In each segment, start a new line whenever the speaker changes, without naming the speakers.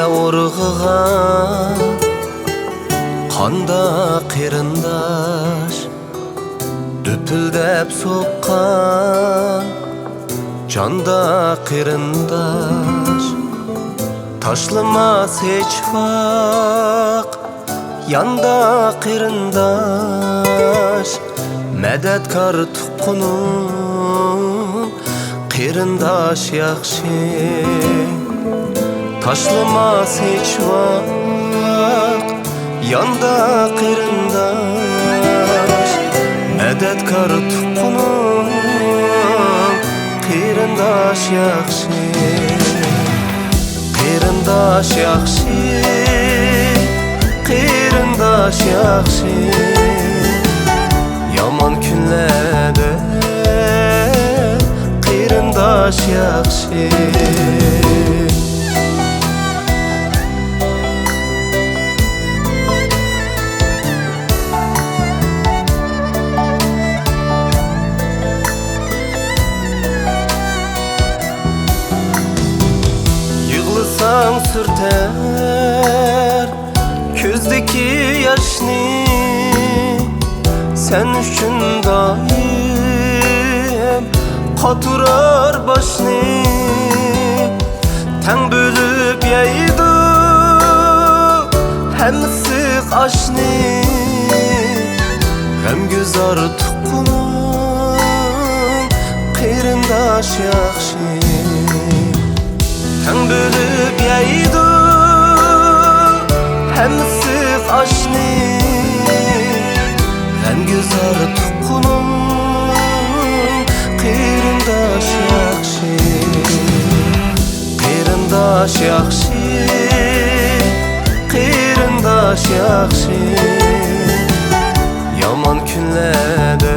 urgıgan qanda qerindaş, düpüldep soqqan canda qerindaş. Taşlamaz hiç vaq yanda qerindaş, medetkar tuqqunum qerindaş yaxshi. Taşlamaz hiç vaq yanda qerindaş, medetkar tuqqunum qerindaş yaxshi. Qerindaş yaxshi, qerindaş yaxshi. Yaman kunlarda qerindaş yaxshi. Yığılsan sürter közdeki yaşni, sen üçün daim qaturar başni. Teng bölüp yeydi hem sık aşni, hem güzar tuqqunum qerindaş yaxshi. Teng bölüp yeydi hem sık aşni, hem güzar tuqqunum qerindaş yaxshi. Qerindaş yaxshi, qerindaş yaxshi. Yaman kunlarda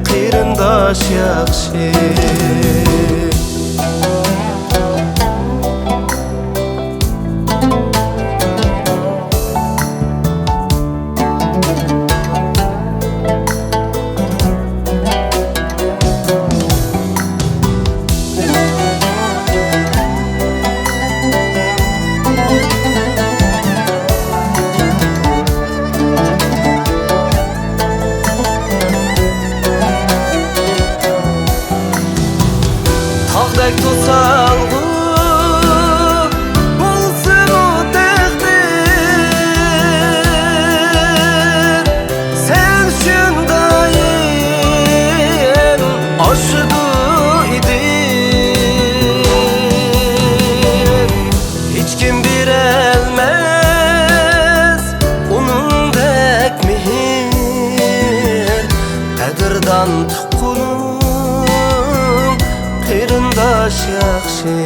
qerindaş yaxshi. Tağdek tutsalgı bulsun o takdir, sen üçün daim aşıdı idin. Hiç kim bilmez onun dek mihir, kadirdan tuqqunum qerindaş yaxshi.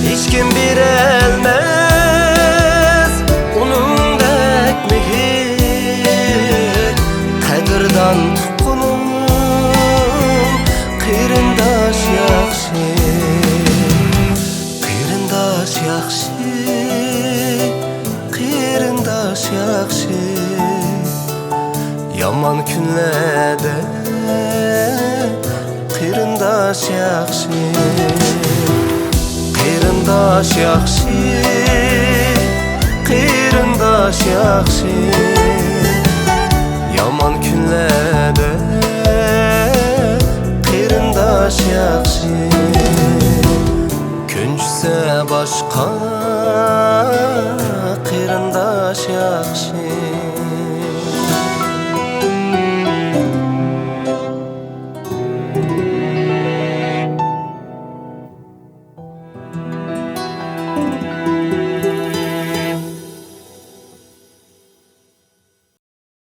Hiç kim bilmez onun dek mihir, kadirdan tuqqunum qerindaş yaxshi. Qerindaş yaxshi, qerindaş yaxshi. Yaman kunlarda qerindaş yaxshi. Qerindaş yaxshi, qerindaş yaxshi.